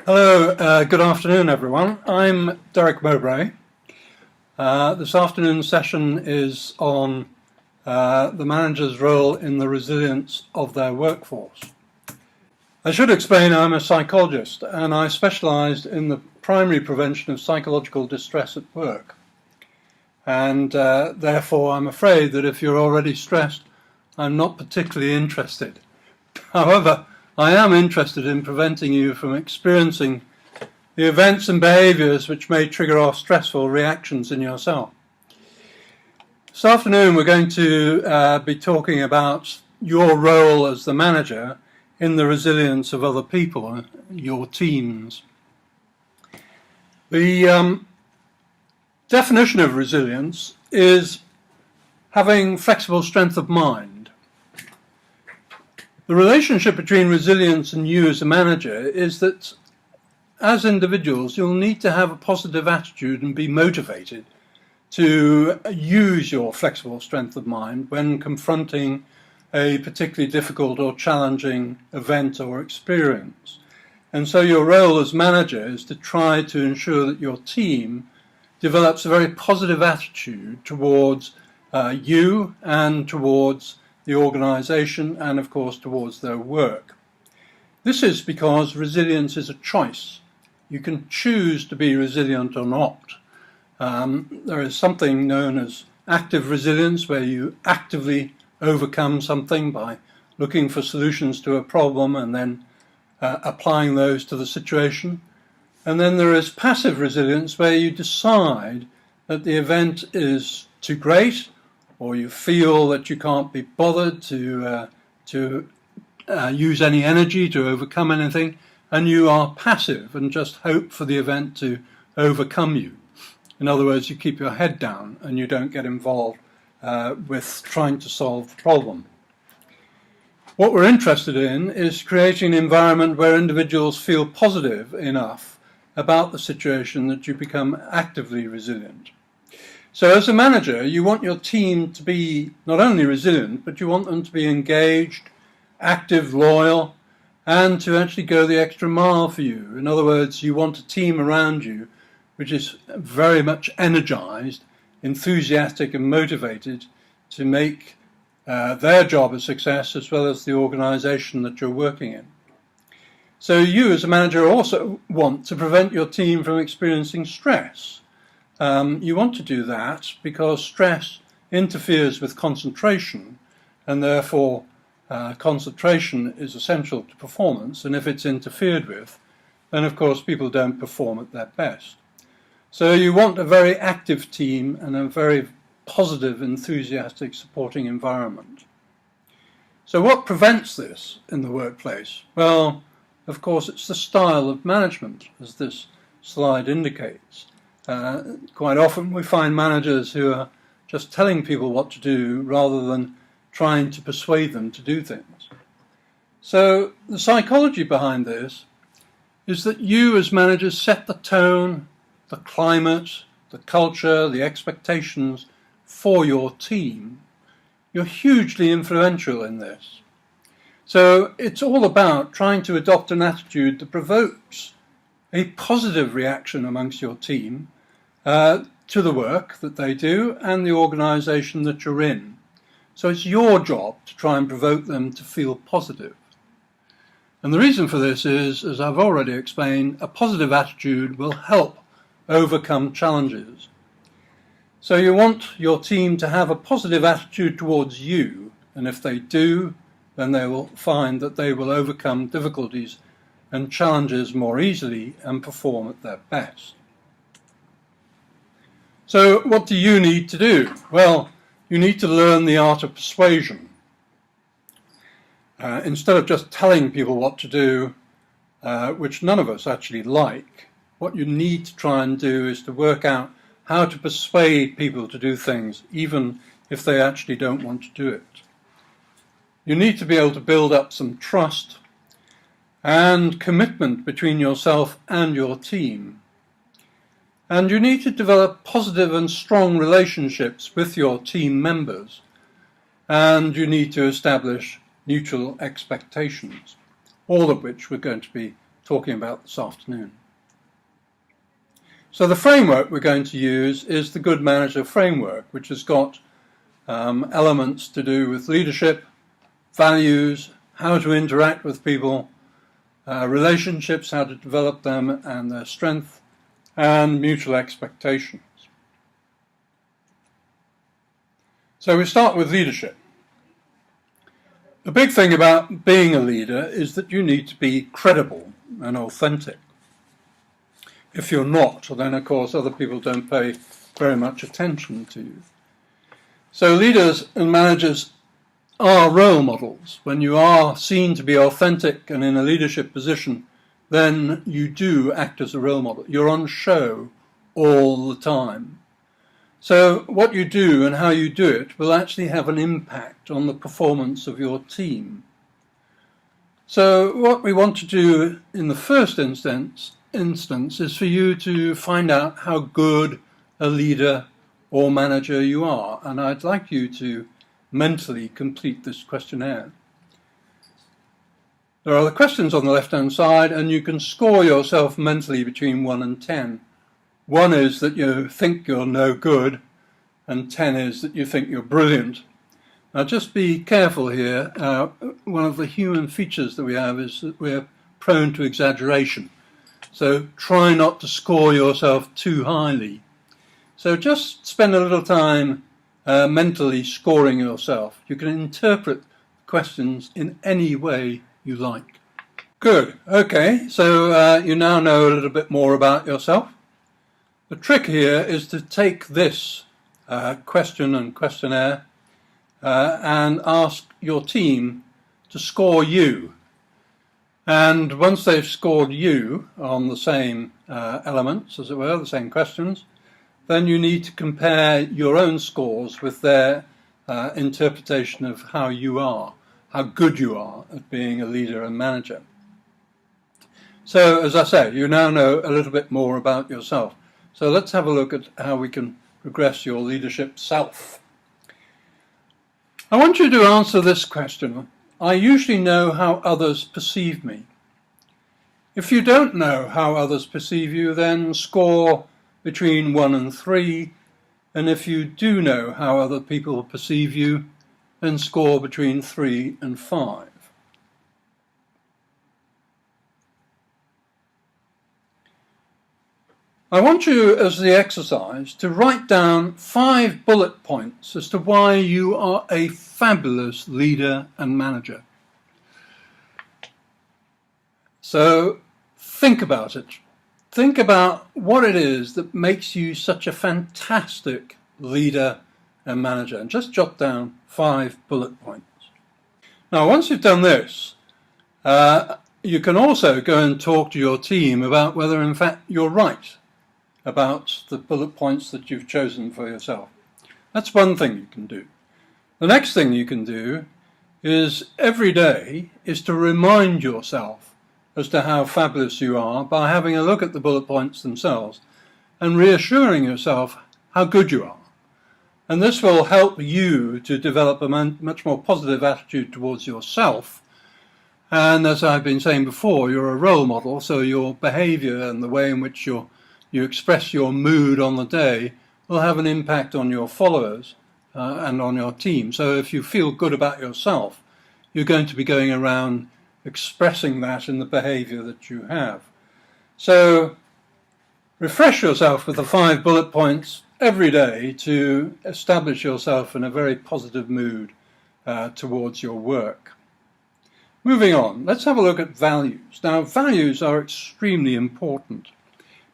Hello, good afternoon everyone. I'm Derek Mowbray. This afternoon's session is on the manager's role in the resilience of their workforce. I should explain I'm a psychologist and I specialise in the primary prevention of psychological distress at work. And therefore I'm afraid that if you're already stressed, I'm not particularly interested. However, I am interested in preventing you from experiencing the events and behaviours which may trigger off stressful reactions in yourself. This afternoon we're going to be talking about your role as the manager in the resilience of other people, your teams. The definition of resilience is having flexible strength of mind. The relationship between resilience and you as a manager is that as individuals you'll need to have a positive attitude and be motivated to use your flexible strength of mind when confronting a particularly difficult or challenging event or experience. And so your role as manager is to try to ensure that your team develops a very positive attitude towards you and towards the organisation and of course towards their work. This is because resilience is a choice. You can choose to be resilient or not. There is something known as active resilience where you actively overcome something by looking for solutions to a problem and then applying those to the situation. And then there is passive resilience where you decide that the event is too great, or you feel that you can't be bothered to use any energy to overcome anything, and you are passive and just hope for the event to overcome you. In other words, you keep your head down and you don't get involved with trying to solve the problem. What we're interested in is creating an environment where individuals feel positive enough about the situation that you become actively resilient. So as a manager, you want your team to be not only resilient, but you want them to be engaged, active, loyal, and to actually go the extra mile for you. In other words, you want a team around you which is very much energized, enthusiastic and motivated to make their job a success as well as the organization that you're working in. So you as a manager also want to prevent your team from experiencing stress. You want to do that because stress interferes with concentration, and therefore concentration is essential to performance, and if it's interfered with, then of course people don't perform at their best. So you want a very active team and a very positive, enthusiastic, supporting environment. So what prevents this in the workplace? Well, of course it's the style of management, as this slide indicates. Quite often we find managers who are just telling people what to do rather than trying to persuade them to do things. So the psychology behind this is that you as managers set the tone, the climate, the culture, the expectations for your team. You're hugely influential in this. So it's all about trying to adopt an attitude that provokes a positive reaction amongst your team to the work that they do and the organisation that you're in. So it's your job to try and provoke them to feel positive. And the reason for this is, as I've already explained, a positive attitude will help overcome challenges. So you want your team to have a positive attitude towards you, and if they do, then they will find that they will overcome difficulties and challenges more easily and perform at their best. So what do you need to do? Well, you need to learn the art of persuasion. Instead of just telling people what to do, which none of us actually like, what you need to try and do is to work out how to persuade people to do things, even if they actually don't want to do it. You need to be able to build up some trust and commitment between yourself and your team. And you need to develop positive and strong relationships with your team members. And you need to establish mutual expectations, all of which we're going to be talking about this afternoon. So the framework we're going to use is the Good Manager framework, which has got elements to do with leadership, values, how to interact with people, relationships, how to develop them and their strength, and mutual expectations. So we start with leadership. The big thing about being a leader is that you need to be credible and authentic. If you're not, then of course other people don't pay very much attention to you. So leaders and managers are role models. When you are seen to be authentic and in a leadership position, then you do act as a role model. You're on show all the time. So what you do and how you do it will actually have an impact on the performance of your team. So what we want to do in the first instance is for you to find out how good a leader or manager you are. And I'd like you to mentally complete this questionnaire. There are the questions on the left-hand side, and you can score yourself mentally between 1 and 10. 1 is that you think you're no good, and 10 is that you think you're brilliant. Now just be careful here. One of the human features that we have is that we're prone to exaggeration. So try not to score yourself too highly. So just spend a little time mentally scoring yourself. You can interpret questions in any way you like. Good. Okay, so you now know a little bit more about yourself. The trick here is to take this question and questionnaire and ask your team to score you. And once they've scored you on the same elements, as it were, the same questions, then you need to compare your own scores with their interpretation of how you are, how good you are at being a leader and manager. So, as I say, you now know a little bit more about yourself. So let's have a look at how we can progress your leadership self. I want you to answer this question. I usually know how others perceive me. If you don't know how others perceive you, then score between 1 and 3. And if you do know how other people perceive you, then score between 3 and 5. I want you, as the exercise, to write down 5 bullet points as to why you are a fabulous leader and manager. So think about it. Think about what it is that makes you such a fantastic leader and manager, and just jot down 5 bullet points. Now, once you've done this, you can also go and talk to your team about whether, in fact, you're right about the bullet points that you've chosen for yourself. That's one thing you can do. The next thing you can do is every day is to remind yourself as to how fabulous you are by having a look at the bullet points themselves and reassuring yourself how good you are. And this will help you to develop a much more positive attitude towards yourself. And as I've been saying before, you're a role model, so your behaviour and the way in which you express your mood on the day will have an impact on your followers and on your team. So if you feel good about yourself, you're going to be going around expressing that in the behaviour that you have. So refresh yourself with the 5 bullet points every day to establish yourself in a very positive mood towards your work. Moving on, let's have a look at values. Now, values are extremely important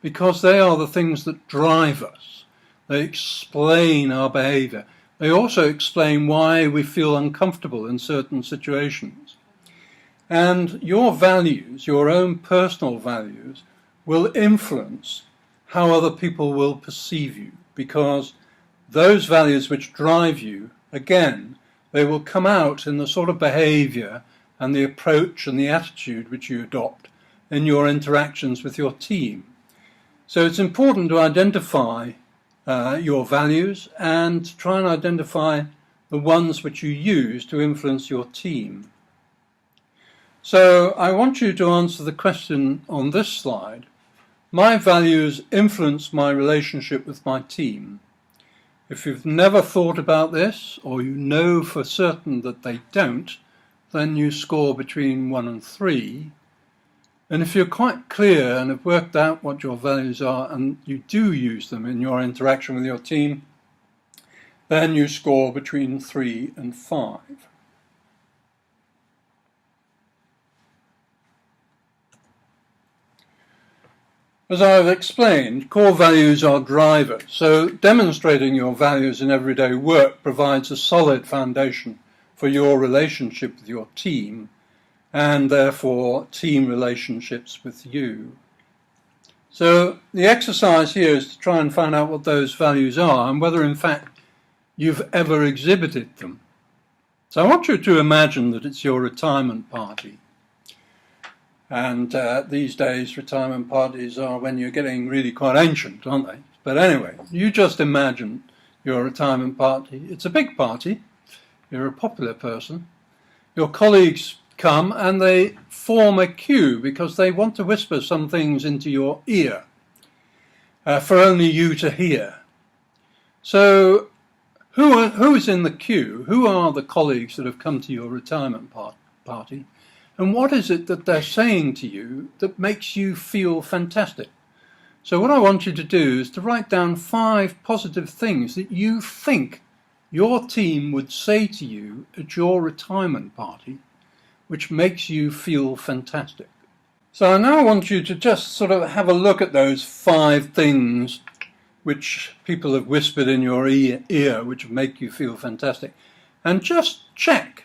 because they are the things that drive us. They explain our behaviour. They also explain why we feel uncomfortable in certain situations. And your values, your own personal values, will influence how other people will perceive you, because those values which drive you, again, they will come out in the sort of behaviour and the approach and the attitude which you adopt in your interactions with your team. So it's important to identify your values and to try and identify the ones which you use to influence your team. So I want you to answer the question on this slide. My values influence my relationship with my team. If you've never thought about this, or you know for certain that they don't, then you score between 1 and 3. And if you're quite clear and have worked out what your values are and you do use them in your interaction with your team, then you score between 3 and 5. As I've explained, core values are drivers, so demonstrating your values in everyday work provides a solid foundation for your relationship with your team, and therefore team relationships with you. So the exercise here is to try and find out what those values are and whether in fact you've ever exhibited them. So I want you to imagine that it's your retirement party. And these days retirement parties are when you're getting really quite ancient, aren't they? But anyway, you just imagine your retirement party. It's a big party. You're a popular person. Your colleagues come and they form a queue because they want to whisper some things into your ear for only you to hear. So who is in the queue? Who are the colleagues that have come to your retirement party? And what is it that they're saying to you that makes you feel fantastic? So what I want you to do is to write down 5 positive things that you think your team would say to you at your retirement party, which makes you feel fantastic. So I now want you to just sort of have a look at those 5 things which people have whispered in your ear, which make you feel fantastic, and just check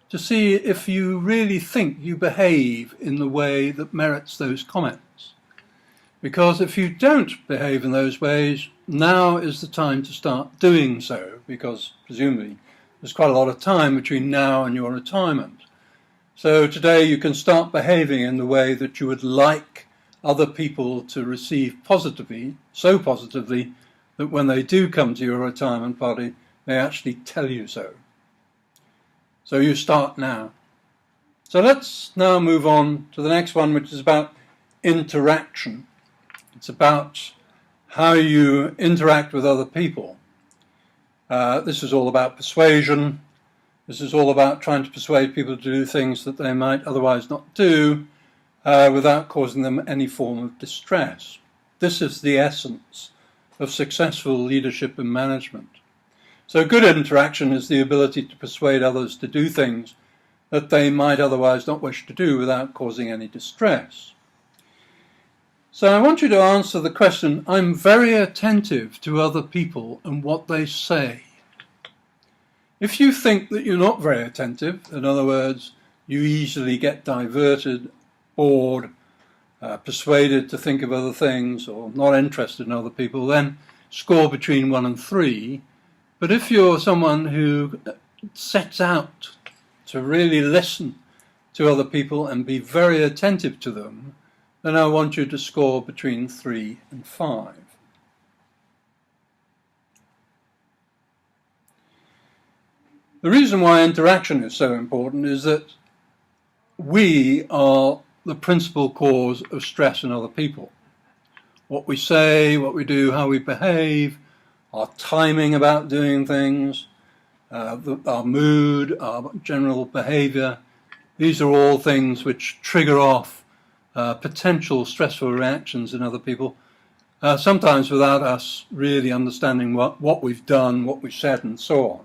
to see if you really think you behave in the way that merits those comments. Because if you don't behave in those ways, now is the time to start doing so, because presumably there's quite a lot of time between now and your retirement. So today you can start behaving in the way that you would like other people to receive positively, so positively that when they do come to your retirement party, they actually tell you so. So you start now. So let's now move on to the next one, which is about interaction. It's about how you interact with other people. This is all about persuasion. This is all about trying to persuade people to do things that they might otherwise not do without causing them any form of distress. This is the essence of successful leadership and management. So good interaction is the ability to persuade others to do things that they might otherwise not wish to do without causing any distress. So I want you to answer the question, I'm very attentive to other people and what they say. If you think that you're not very attentive, in other words, you easily get diverted, bored, persuaded to think of other things or not interested in other people, then score between 1 and 3. But if you're someone who sets out to really listen to other people and be very attentive to them, then I want you to score between 3 and 5. The reason why interaction is so important is that we are the principal cause of stress in other people. What we say, what we do, how we behave, our timing about doing things, our mood, our general behaviour, these are all things which trigger off potential stressful reactions in other people, sometimes without us really understanding what we've done, what we've said and so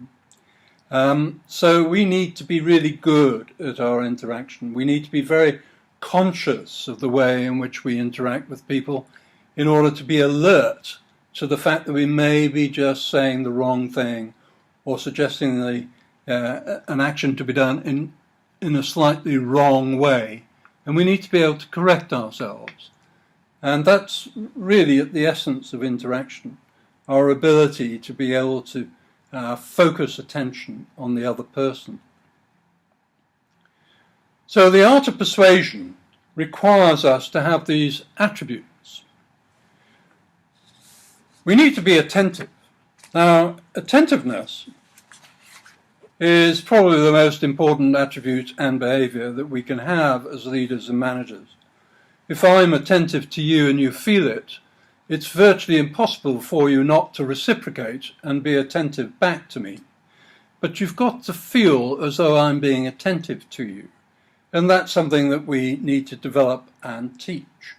on. So we need to be really good at our interaction. We need to be very conscious of the way in which we interact with people in order to be alert to the fact that we may be just saying the wrong thing or suggesting an action to be done in a slightly wrong way. And we need to be able to correct ourselves. And that's really at the essence of interaction, our ability to be able to focus attention on the other person. So the art of persuasion requires us to have these attributes. We need to be attentive. Now, attentiveness is probably the most important attribute and behaviour that we can have as leaders and managers. If I'm attentive to you and you feel it, it's virtually impossible for you not to reciprocate and be attentive back to me. But you've got to feel as though I'm being attentive to you. And that's something that we need to develop and teach.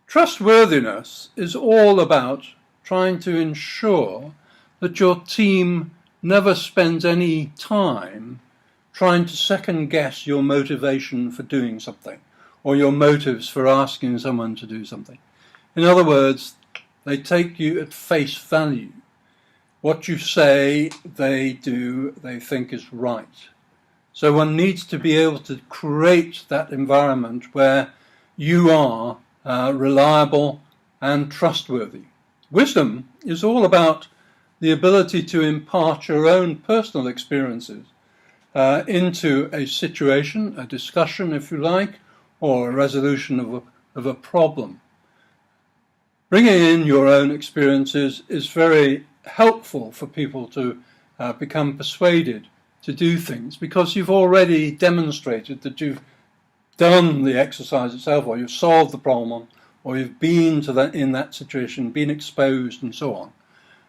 Trustworthiness is all about trying to ensure that your team never spends any time trying to second guess your motivation for doing something or your motives for asking someone to do something. In other words, they take you at face value. What you say, they do, they think is right. So one needs to be able to create that environment where you are reliable and trustworthy. Wisdom is all about the ability to impart your own personal experiences into a situation, a discussion, if you like, or a resolution of a problem. Bringing in your own experiences is very helpful for people to become persuaded to do things, because you've already demonstrated that you've done the exercise itself, or you've solved the problem, or you've been in that situation, been exposed and so on.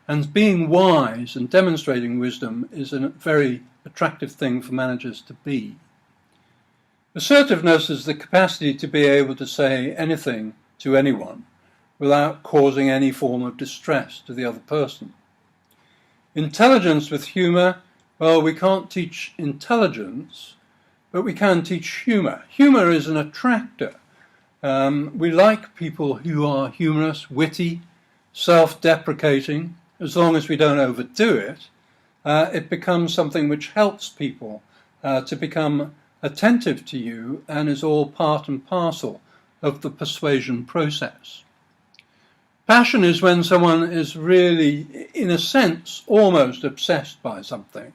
And being wise and demonstrating wisdom is a very attractive thing for managers to be. Assertiveness is the capacity to be able to say anything to anyone without causing any form of distress to the other person. Intelligence with humour, well, we can't teach intelligence, but we can teach humour. Humour is an attractor. We like people who are humorous, witty, self-deprecating. As long as we don't overdo it, it becomes something which helps people to become attentive to you and is all part and parcel of the persuasion process. Passion is when someone is really, in a sense, almost obsessed by something.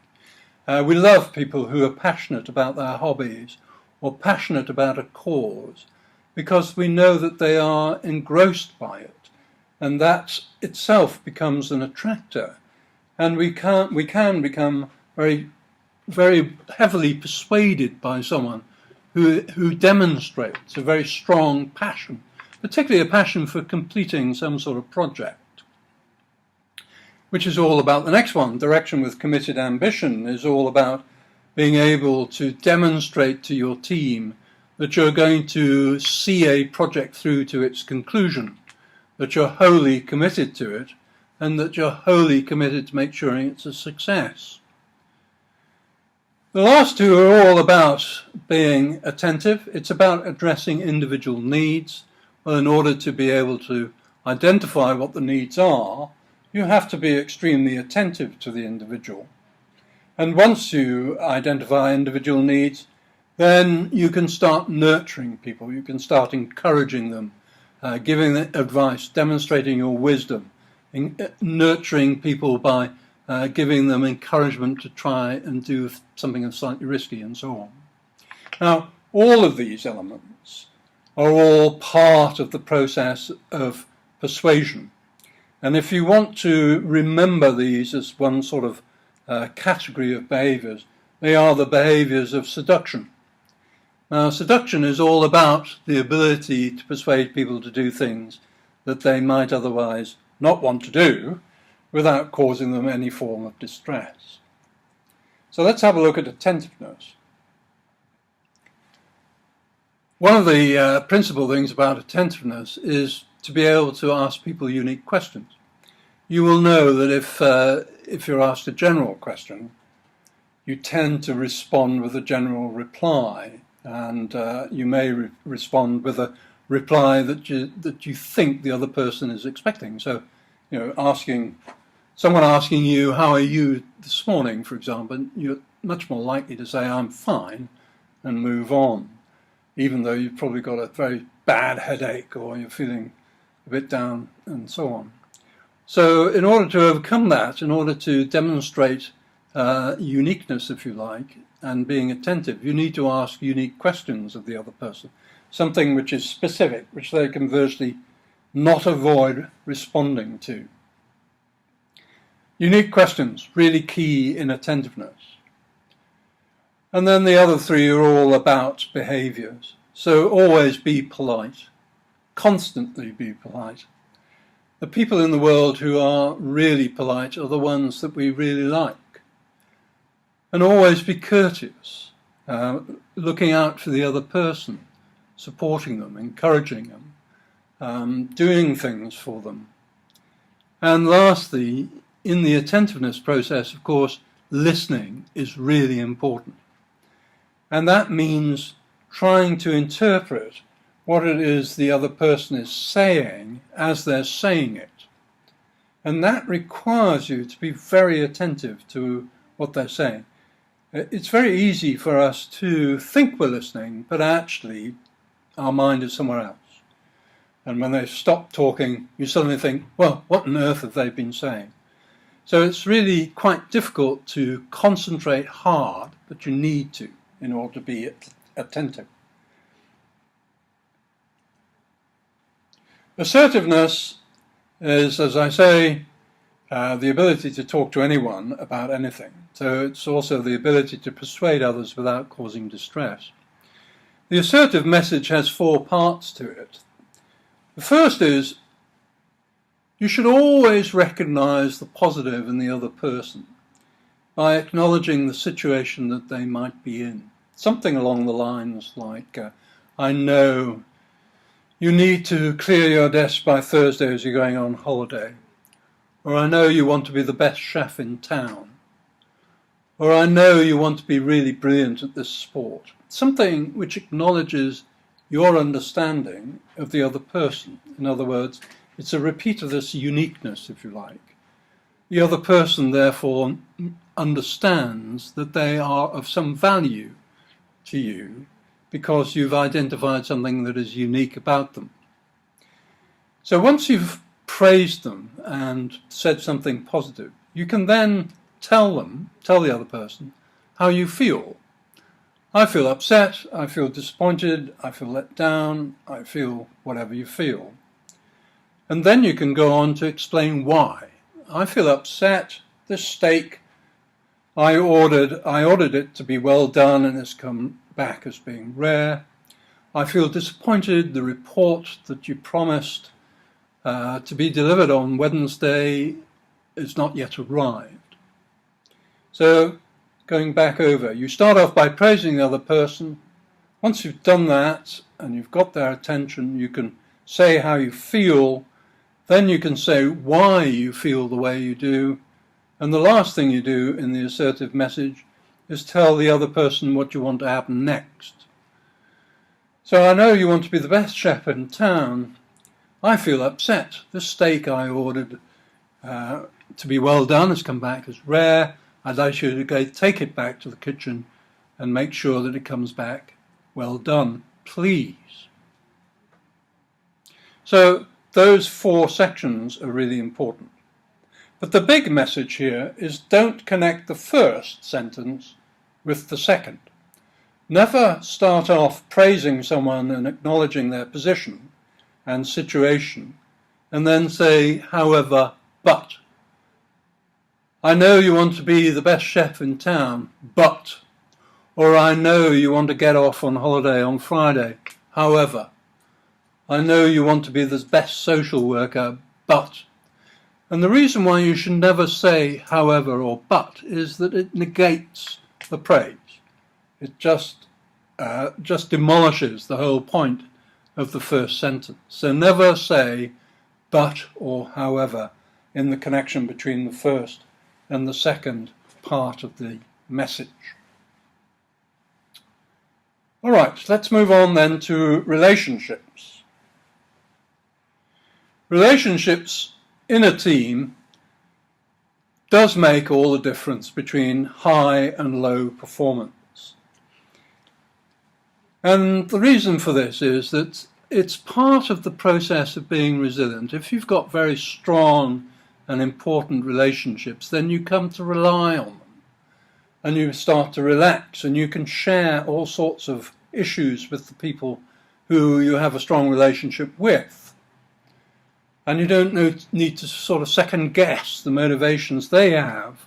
We love people who are passionate about their hobbies or passionate about a cause because we know that they are engrossed by it, and that itself becomes an attractor. And we can become very, very heavily persuaded by someone who demonstrates a very strong passion, particularly a passion for completing some sort of project, which is all about the next one. Direction with committed ambition is all about being able to demonstrate to your team that you're going to see a project through to its conclusion, that you're wholly committed to it, and that you're wholly committed to make sure it's a success. The last two are all about being attentive. It's about addressing individual needs. Well, in order to be able to identify what the needs are, you have to be extremely attentive to the individual. And once you identify individual needs, then you can start nurturing people. You can start encouraging them, giving them advice, demonstrating your wisdom, nurturing people by giving them encouragement to try and do something slightly risky and so on. Now, all of these elements are all part of the process of persuasion. And if you want to remember these as one sort of category of behaviours, they are the behaviours of seduction. Now, seduction is all about the ability to persuade people to do things that they might otherwise not want to do without causing them any form of distress. So let's have a look at attentiveness. One of the principal things about attentiveness is to be able to ask people unique questions. You will know that if you're asked a general question, you tend to respond with a general reply, and you may respond with a reply that you think the other person is expecting. So, someone asking you, "How are you this morning?" for example, you're much more likely to say, "I'm fine," and move on, even though you've probably got a very bad headache or you're feeling a bit down and so on. So in order to overcome that, in order to demonstrate uniqueness, if you like, and being attentive, you need to ask unique questions of the other person, something which is specific, which they can virtually not avoid responding to. Unique questions, really key in attentiveness. And then the other three are all about behaviours. So always be polite, constantly be polite. The people in the world who are really polite are the ones that we really like. And always be courteous, looking out for the other person, supporting them, encouraging them, doing things for them. And lastly, in the attentiveness process, of course, listening is really important. And that means trying to interpret what it is the other person is saying as they're saying it. And that requires you to be very attentive to what they're saying. It's very easy for us to think we're listening, but actually our mind is somewhere else. And when they stop talking, you suddenly think, well, what on earth have they been saying? So it's really quite difficult to concentrate hard, but you need to in order to be attentive. Assertiveness is, as I say, the ability to talk to anyone about anything. So it's also the ability to persuade others without causing distress. The assertive message has 4 parts to it. The first is, you should always recognise the positive in the other person by acknowledging the situation that they might be in. Something along the lines like, I know you need to clear your desk by Thursday as you're going on holiday. Or I know you want to be the best chef in town. Or I know you want to be really brilliant at this sport. Something which acknowledges your understanding of the other person. In other words, it's a repeat of this uniqueness, if you like. The other person, therefore, understands that they are of some value to you because you've identified something that is unique about them. So once you've praised them and said something positive, you can then tell the other person, how you feel. I feel upset, I feel disappointed, I feel let down, I feel whatever you feel. And then you can go on to explain why. I feel upset, this steak, I ordered it to be well done and it's come back as being rare. I feel disappointed, the report that you promised to be delivered on Wednesday is not yet arrived. So, going back over, you start off by praising the other person. Once you've done that and you've got their attention, you can say how you feel, then you can say why you feel the way you do, and the last thing you do in the assertive message is tell the other person what you want to happen next. So I know you want to be the best chef in town. I feel upset. The steak I ordered to be well done has come back as rare. I'd like you to go take it back to the kitchen and make sure that it comes back well done, please. So those 4 sections are really important. But the big message here is don't connect the first sentence with the second. Never start off praising someone and acknowledging their position and situation and then say, however, but. I know you want to be the best chef in town, but. Or I know you want to get off on holiday on Friday, however. I know you want to be the best social worker, but. And the reason why you should never say however or but is that it negates the praise. It just demolishes the whole point of the first sentence. So never say but or however in the connection between the first and the second part of the message. All right, let's move on then to relationships. Relationships in a team does make all the difference between high and low performance. And the reason for this is that it's part of the process of being resilient. If you've got very strong and important relationships, then you come to rely on them and you start to relax and you can share all sorts of issues with the people who you have a strong relationship with. And you don't need to sort of second guess the motivations they have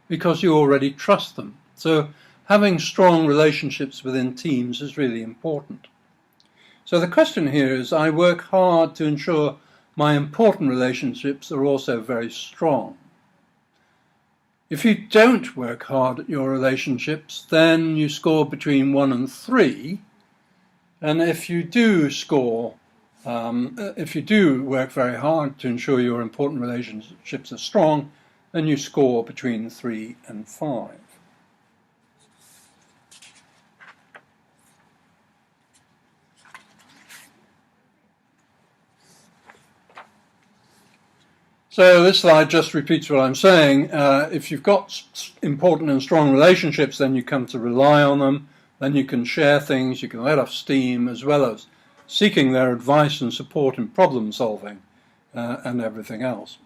because you already trust them. So having strong relationships within teams is really important. So the question here is, I work hard to ensure my important relationships are also very strong. If you don't work hard at your relationships, then you score between 1 and 3. And if you do work very hard to ensure your important relationships are strong, then you score between 3 and 5. So this slide just repeats what I'm saying. If you've got important and strong relationships, then you come to rely on them. Then you can share things, you can let off steam, as well as seeking their advice and support in problem solving and everything else.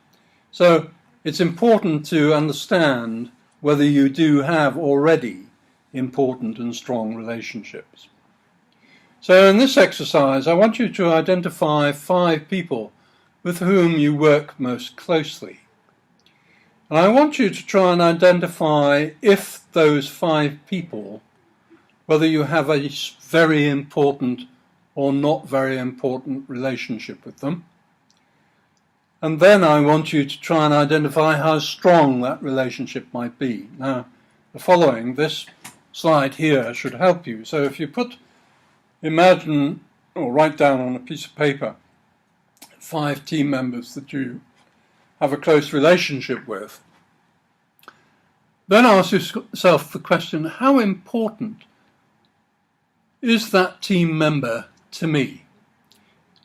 So it's important to understand whether you do have already important and strong relationships. So in this exercise, I want you to identify 5 people with whom you work most closely. And I want you to try and identify if those 5 people, whether you have a very important or not very important relationship with them. And then I want you to try and identify how strong that relationship might be. Now, this slide here should help you. So if you imagine or write down on a piece of paper 5 team members that you have a close relationship with, then ask yourself the question, how important is that team member to me?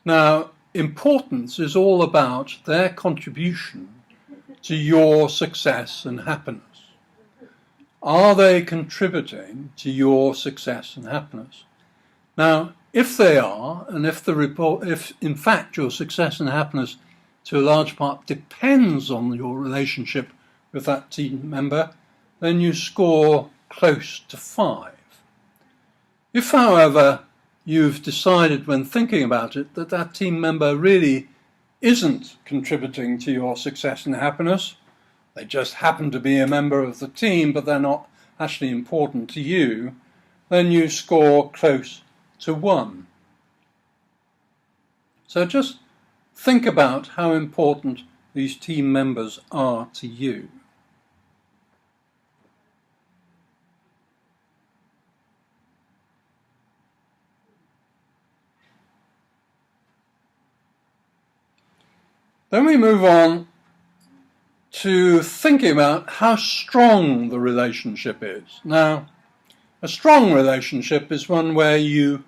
Now, importance is all about their contribution to your success and happiness. Are they contributing to your success and happiness? Now, if they are, and if in fact your success and happiness to a large part depends on your relationship with that team member, then you score close to 5. If, however, you've decided when thinking about it that that team member really isn't contributing to your success and happiness, they just happen to be a member of the team but they're not actually important to you, then you score close to 1. So just think about how important these team members are to you. Then we move on to thinking about how strong the relationship is. Now, a strong relationship is one where you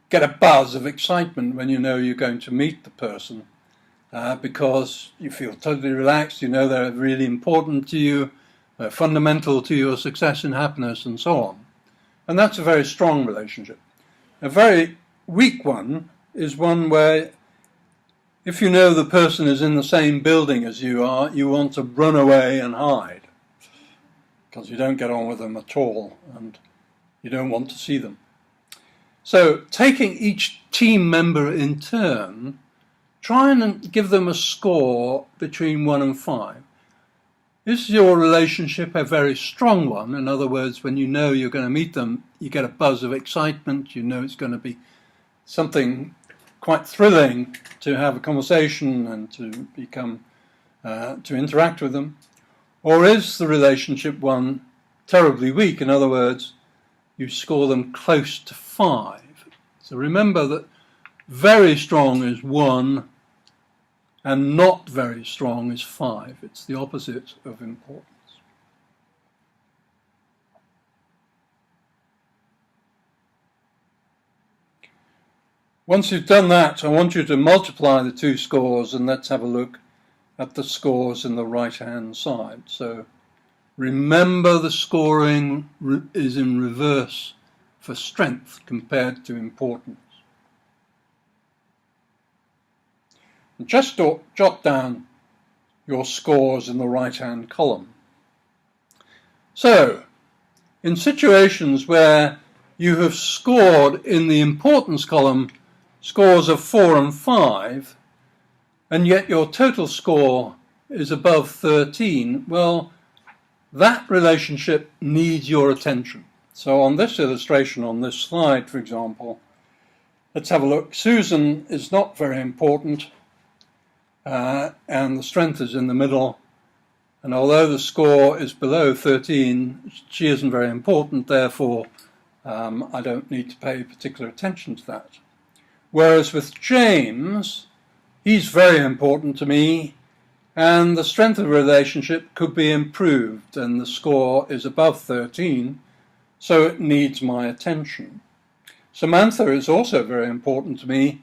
get a buzz of excitement when you know you're going to meet the person because you feel totally relaxed, you know they're really important to you, they're fundamental to your success and happiness and so on. And that's a very strong relationship. A very weak one is one where if you know the person is in the same building as you are, you want to run away and hide because you don't get on with them at all and you don't want to see them. So taking each team member in turn, try and give them a score between 1 and 5. Is your relationship a very strong one? In other words, when you know you're going to meet them, you get a buzz of excitement, you know it's going to be something quite thrilling to have a conversation and to to interact with them? Or is the relationship one terribly weak? In other words, you score them close to 5. So remember that very strong is 1 and not very strong is 5. It's the opposite of importance. Once you've done that, I want you to multiply the 2 scores and let's have a look at the scores in the right-hand side. So remember the scoring is in reverse for strength compared to importance. And just jot down your scores in the right-hand column. So, in situations where you have scored in the importance column scores of 4 and 5, and yet your total score is above 13, well, that relationship needs your attention. So on this illustration, on this slide, for example, let's have a look. Susan is not very important, and the strength is in the middle. And although the score is below 13, she isn't very important, therefore I don't need to pay particular attention to that. Whereas with James, he's very important to me, and the strength of the relationship could be improved, and the score is above 13, so it needs my attention. Samantha is also very important to me,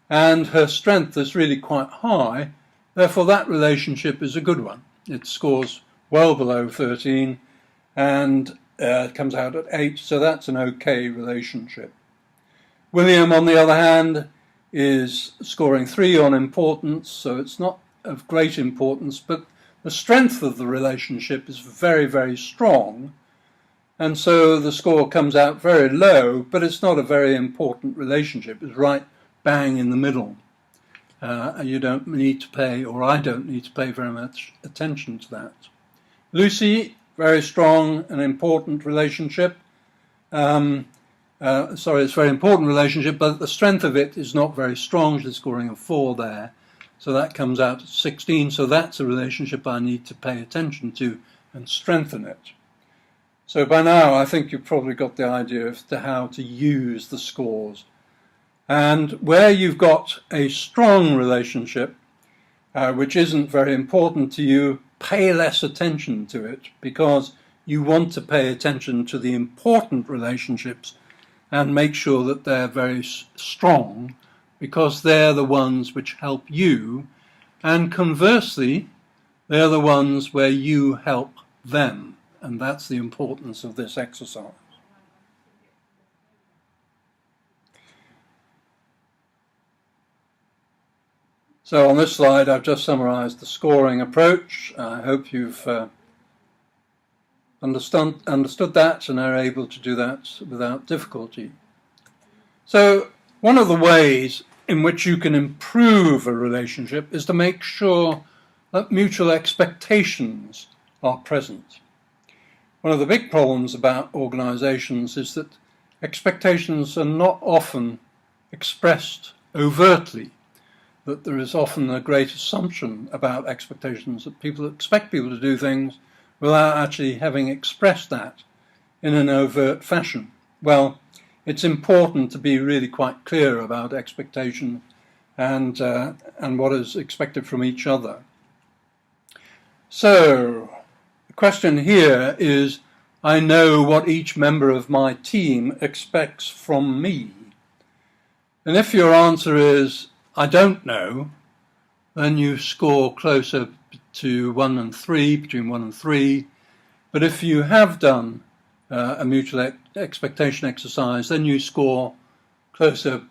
and her strength is really quite high, therefore that relationship is a good one. It scores well below 13 and comes out at 8, so that's an okay relationship. William, on the other hand, is scoring 3 on importance, so it's not of great importance, but the strength of the relationship is very, very strong, and so the score comes out very low, but it's not a very important relationship. It's right bang in the middle. You don't need to pay, or I don't need to pay very much attention to that. Lucy, very strong and important relationship. It's a very important relationship, but the strength of it is not very strong. She's scoring a 4 there. So that comes out at 16. So that's a relationship I need to pay attention to and strengthen it. So by now, I think you've probably got the idea as to how to use the scores. And where you've got a strong relationship, which isn't very important to you, pay less attention to it, because you want to pay attention to the important relationships and make sure that they're very strong, because they're the ones which help you, and conversely, they're the ones where you help them, and that's the importance of this exercise. So on this slide, I've just summarized the scoring approach. I hope you've understood that and are able to do that without difficulty. So one of the ways in which you can improve a relationship is to make sure that mutual expectations are present. One of the big problems about organizations is that expectations are not often expressed overtly, that there is often a great assumption about expectations, that people expect people to do things without actually having expressed that in an overt fashion. Well, it's important to be really quite clear about expectation and what is expected from each other. So, the question here is, I know what each member of my team expects from me. And if your answer is, I don't know, then you score closer to 1 and 3, between 1 and 3. But if you have done a mutual expectation exercise, then you score closer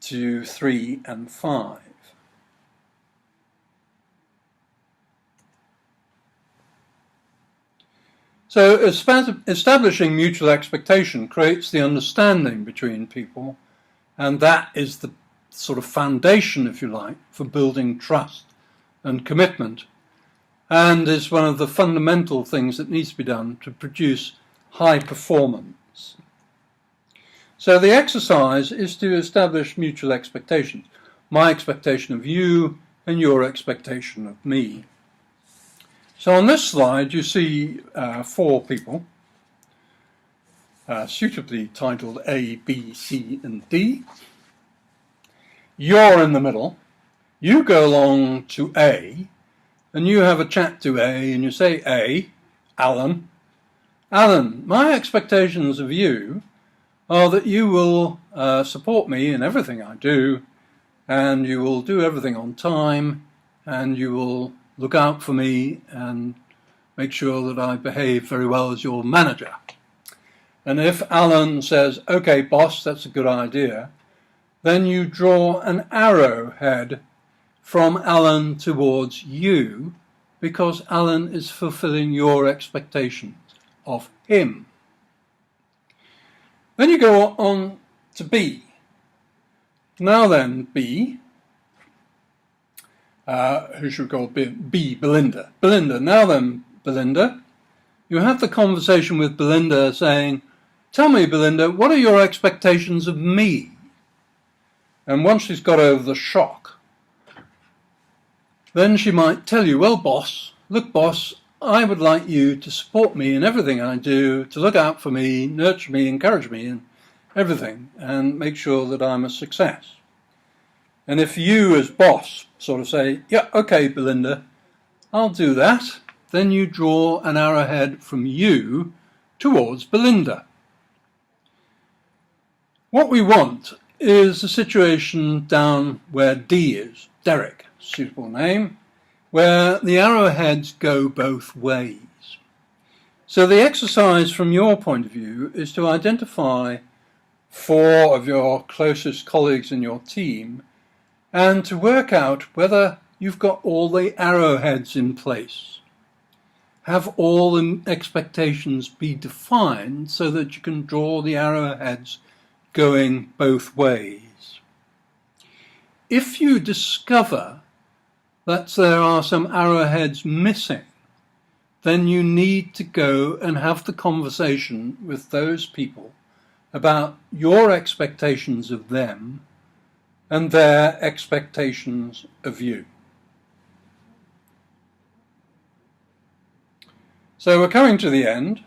to 3 and 5. So establishing mutual expectation creates the understanding between people, and that is the sort of foundation, if you like, for building trust and commitment, and is one of the fundamental things that needs to be done to produce high performance. So the exercise is to establish mutual expectations. My expectation of you and your expectation of me. So on this slide you see 4 people, suitably titled A, B, C and D. You're in the middle. You go along to A, and you have a chat to A, and you say, A, Alan, my expectations of you are that you will support me in everything I do, and you will do everything on time, and you will look out for me and make sure that I behave very well as your manager. And if Alan says, okay, boss, that's a good idea, then you draw an arrowhead from Alan towards you, because Alan is fulfilling your expectations of him. Then you go on to B. Now then, B, who should we call B, Belinda. Belinda, now then, Belinda, you have the conversation with Belinda saying, tell me, Belinda, what are your expectations of me? And once she's got over the shock, then she might tell you, well, boss, look, boss, I would like you to support me in everything I do, to look out for me, nurture me, encourage me in everything, and make sure that I'm a success. And if you as boss sort of say, yeah, okay, Belinda, I'll do that, then you draw an arrowhead from you towards Belinda. What we want is a situation down where D is, Derek, suitable name, where the arrowheads go both ways. So the exercise from your point of view is to identify 4 of your closest colleagues in your team and to work out whether you've got all the arrowheads in place. Have all the expectations be defined so that you can draw the arrowheads going both ways. If you discover that there are some arrowheads missing, then you need to go and have the conversation with those people about your expectations of them and their expectations of you. So we're coming to the end.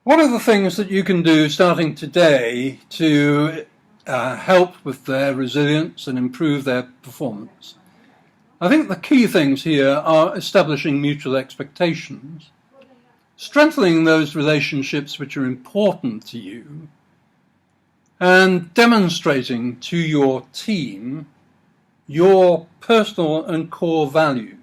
What are the things that you can do starting today to help with their resilience and improve their performance? I think the key things here are establishing mutual expectations, strengthening those relationships which are important to you, and demonstrating to your team your personal and core values,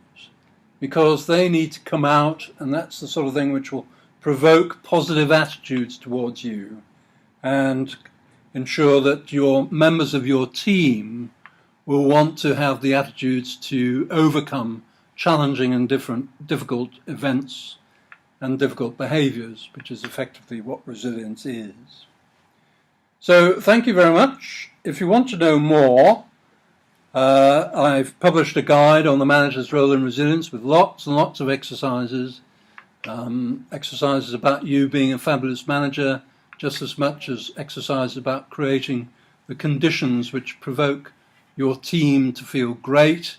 because they need to come out, and that's the sort of thing which will provoke positive attitudes towards you and ensure that your members of your team will want to have the attitudes to overcome challenging and difficult events and difficult behaviours, which is effectively what resilience is. So thank you very much. If you want to know more, I've published a guide on the manager's role in resilience with lots and lots of exercises. Exercises about you being a fabulous manager, just as much as exercises about creating the conditions which provoke your team to feel great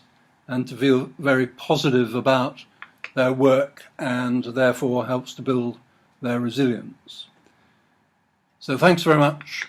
and to feel very positive about their work, and therefore helps to build their resilience. So thanks very much.